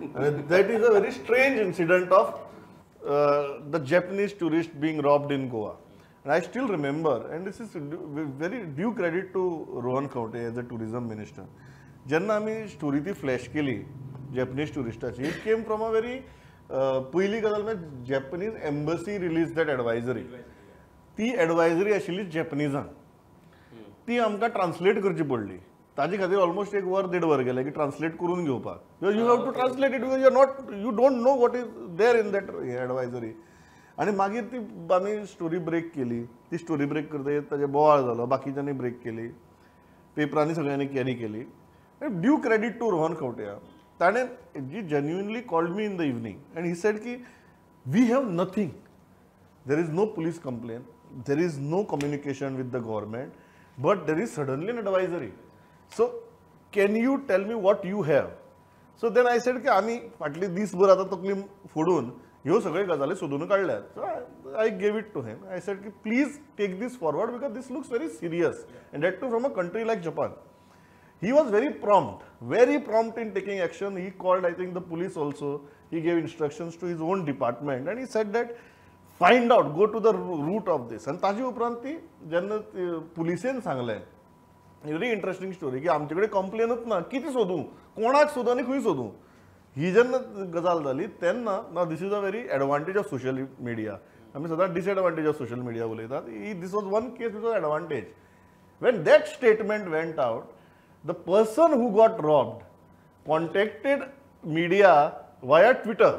And that is a very strange incident of the Japanese tourist being robbed in Goa. And I still remember, and this is very due credit to Rohan Khawte as a tourism minister. जेन्ना आमी story ती flash केली Japanese टुरिस्टाची, it came from a very पयली गजाल म्हणजे Japanese embassy release that advisory. ती advisory आशिल्ली जॅपनीजान, ती आमकां ट्रान्सलेट करची पडली. ताजे खातीर ऑलमोस्ट 1 वर 1.5 वर गेले की ट्रान्सलेट करून घेवपाक. You have to translate it because you don't know what is there in that advisory. आणि मागीर ती आमी स्टोरी ब्रेक केली. ती स्टोरी ब्रेक करता ताजे बोवाळ जालो, बाकीच्यांनी ब्रेक केली, पेपरांनी सगळ्यांनी कॅरी केली. Due credit to Rohan Khawte. ताणें जी genuinely called me in the evening and he said की we have nothing, there is no police complaint, there is no communication with the government, but there is suddenly an advisory. So can you tell me what you have. So then I said की आमी फाटली दीसभर आतां तकली फोडून ह्यो सगळ्यो गजाली सोदून काडल्यात. So I gave it to him. I said की please take this forward because this looks very serious and that too from a country like Japan. He was very prompt in taking action. He called, I think, the police also. He gave instructions to his own department and he said that find out, go to the root of this. And ताजे उपरांत ती जेन्ना पुलिसेन सांगलें, very interesting story की आमचे कडेन कंप्लेनूच ना, कितें सोदूं, कोणाक सोदूं आनी खंय सोदूं. ही जेन्ना गजाल जाली तेन्ना ना this is a very advantage of social media. आमी सदांच डिसएडवांटेज ऑफ सोशल मिडिया उलयतात. This was one case which was advantage. When that statement went out, the person who got robbed contacted media via Twitter.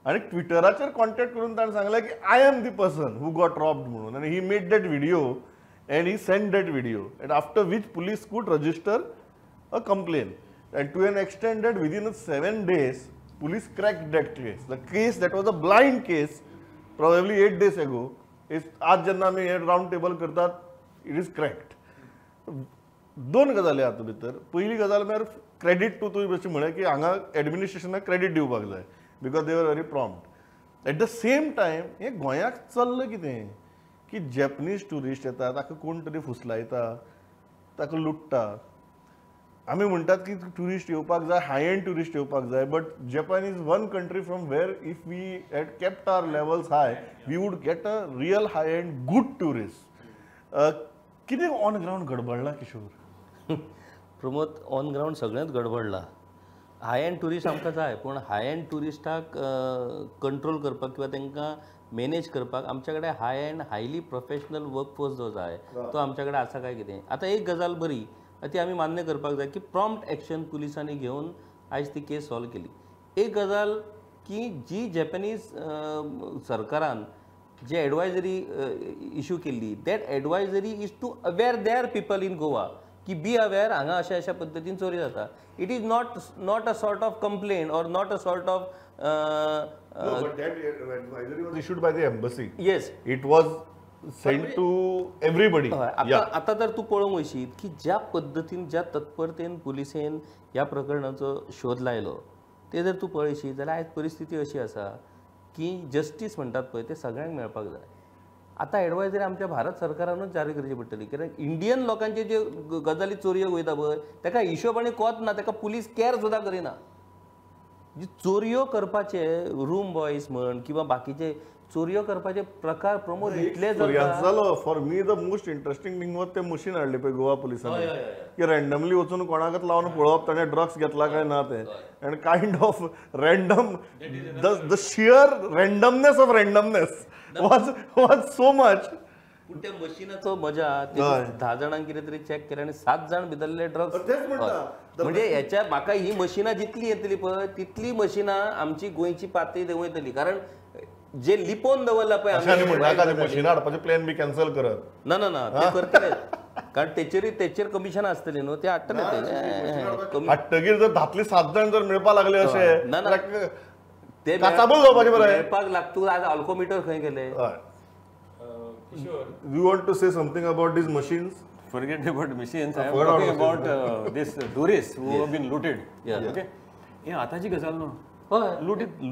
आणि ट्विटराचेर contact करून ताणें सांगलें की I am the person who got robbed म्हणून. आनी he made that video and he send that video and after which police could register a complaint. And to an extend that within 7 days police cracked that case. The case that was a blind case probably 8 days ago is आज जेन्ना आमी हे round table करतात, it is cracked. दोन गजाली हातूंत भितर. पयली गजाल म्हळ्यार क्रेडीट टू तुवें जशें म्हळें की हांगा एडमिनिस्ट्रेशनाक क्रेडीट दिवपाक जाय बिकॉज दे वर very prompt. At the same time हें गोंयाक चल्लां कितें की जॅपनीज ट्युरिस्ट येता, ताका कोण तरी फुसलायता, ताका लुट्टा. आमी म्हणटात की ट्युरिस्ट येवपाक जाय, हाय एंड ट्युरिस्ट येवपाक जाय, but Japan is one country from where if we had kept our levels high we would get a real high and good tourist. कितें ऑन ग्रावंड गडबडलां किशोर? प्रमोद, ऑन ग्रावंड सगळेंच गडबडलां. हाय एंड ट्युरिस्ट आमकां जाय, पूण हाय end ट्युरिस्टाक control करपाक किंवा तांकां मॅनेज करपाक आमचे कडेन हाय एंड हायली प्रोफेशनल वर्कफोर्स जो जाय तो आमचे कडेन आसा काय कितें. आतां एक गजाल बरी ती आमी मान्य करपाक जाय की प्रॉम्प्ट एक्शन पुलिसांनी घेवन आयज ती केस सॉल्व केली. एक गजाल की जी जॅपनीज सरकारान जे एडवायझरी इश्यू केल्ली, that advisory is to aware their people in Goa की बी अवेअर हांगा अशा पद्दतीन चोरी जाता. It is not a sort of complaint or not a sort of but that advisory was issued by the embassy. Yes, It was sent to everybody. आता जर तू पळोवंक वयशीत की ज्या पद्दतीन ज्या तत्परतेन पुलिसेन ह्या प्रकरणाचो शोध लायलो ते जर तू पळयशीत जाल्यार आयज परिस्थिती अशी आसा की जस्टीस म्हणटात पळय ते सगळ्यांक मेळपाक जाय. आतां एडवायझरी आमच्या भारत सरकारानूच जारी करची पडटली, कित्याक इंडियन लोकांचे जे गजाली चोरयो वयता पळय ताका हिशोबाने कोत ना, ताका पुलीस कॅर सुद्दां करिना. जी चोरयो करपाचे रूम बॉयज म्हण किंवा बाकीचे चोरयो करपाचे प्रकार प्रमोद इतले जालो. For me the most interesting thing was ते मशीन हाडले पळय गोवा पुलिसांनी की रँडमली वचून कोणाकच लावन पळोवप ताणें ड्रग्स घेतला काय ना ते. And kind of random the sheer randomness of randomness was so much. पूण त्या मशिनाचो मजा 10 जाणांक कितें तरी चॅक केलें आनी 7 जाण भितरले ड्रग्स. म्हणजे हेच्या म्हाका ही मशिनां जितली येतली पळय तितली मशिनां आमची गोंयची पातळी देंवयतली. कारण जे लिपोवन दवरला पळय मशिनां हाडपाचे प्लॅन बी कॅन्सल करत ना ना ना ते करतले कारण तेचेर कमिशन आसतली न्हू, ते हाडटले ते. हाडटगीर जर 10तले 7 जाण जर मेळपा लागले अशे ना ना ते मेळपाक लागतू. आज अल्कोमीटर खंय गेले? You want to say something about these machines? Forget about machines. I am talking about this tourists who have been looted. Okay. हे आताची गजाल न्हू,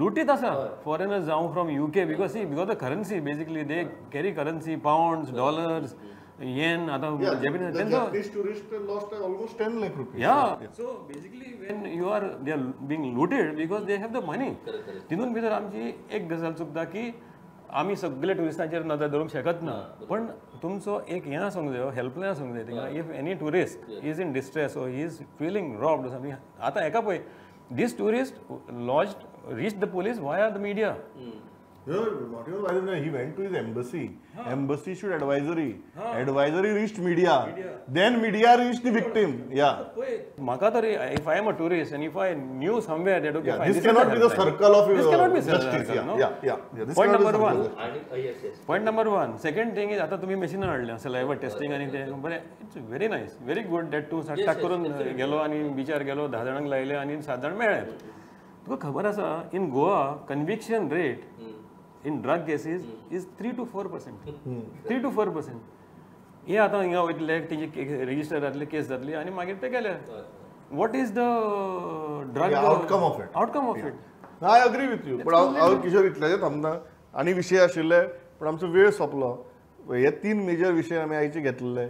लुटीत आसा. Foreigners जावं from UK because the currency basically they carry currency, pounds, dollars, येन आतां Japanese The Japanese tourists lost almost 10 lakh rupees. Yeah. So basically when they are being looted because they have the money. तितून भितर आमची एक गजाल चुकता की आमी सगळे टुरिस्टांचेर नदर दवरूंक शकत ना पण तुमचो एक हें आसूंक जाय हेल्पलायन आसूंक जाय थिंगा if any tourist is in distress or he is feeling robbed something आतां हेका पळय this tourist lodged reach the police via the media He went to his embassy. Embassy issued advisory. Advisory reached media. Then media reached the victim. Yeah. म्हाका तरी if I am a tourist and if I knew somewhere that okay, fine, This cannot be the circle of this cannot be justice. circle, no? Yeah. This Point cannot be number one. circle. Point number one. Second thing is आता तुम्ही मशीनां हाडल्या saliva testing आनी ते बरें it's very nice very good that तूं टाक करून गेलो आनी बिचार गेलो 10 जाणांक लायले आनी 7 जाण मेळ्ळे तुका खबर आसा in Goa conviction rate in drug cases is 3 to 4%. 3 to 4%. हे आतां हिंगा वयतले तेजी रेजिस्टर जातले केस जातली आनी मागीर ते गेले what is the drug Outcome of it. Outcome of it I agree with you. पण हांव किशोर इतल्याचें थांबना आनी विशय आशिल्ले पण आमचो वेळ सोंपलो हे 3 मेजर विशय आमी आयचे घेतलेले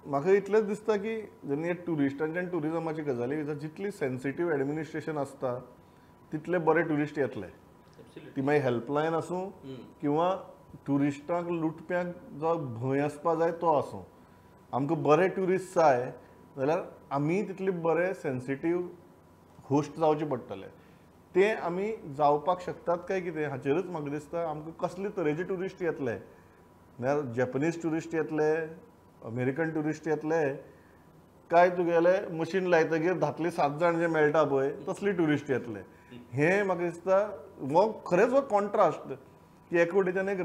म्हाका इतलेंच दिसता की जेन्ना हे टुरिस्टांचे आनी टुरिजमाची गजाली जितली सेन्सिटीव एडमिनिस्ट्रेशन आसता तितले बरे टुरिस्ट येतले ती मागीर हेल्पलायन आसूं किंवा टुरिस्टांक लुटप्यांक जो भंय आसपा जाय तो आसूं आमकां बरे ट्युरिस्ट जाय जाल्यार आमी तितले बरे सेन्सिटीव होस्ट जावचे पडटले ते आमी जावपाक शकतात काय कितें हाचेरूच म्हाका दिसता आमकां कसले तरेचे ट्युरिस्ट येतले म्हळ्यार जॅपनीज ट्युरिस्ट येतले अमेरिकन ट्युरिस्ट येतले काय तुगेले मशीन लायतगीर 7 जाण जे मेळटा पळय तसले ट्युरिस्ट येतले हें म्हाका दिसता हो खरेंच हो कॉन्ट्रास्ट की एके वटेच्यान एक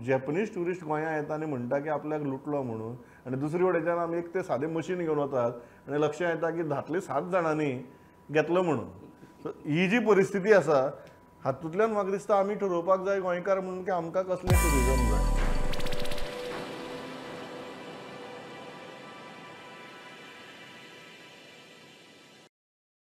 जॅपनीज ट्युरिस्ट गोंयांत येता आनी म्हणटा की आपल्याक लुटलो म्हणून आनी दुसरे वटेच्यान आमी एक ते सादें मशीन घेवन वतात आनी लक्षांत येता की 7 जाणांनी घेतलो म्हणून सो ही जी परिस्थिती आसा हातूंतल्यान म्हाका दिसता आमी ठरोवपाक जाय गोंयकार म्हणून की आमकां कसलें टुरिजम जाय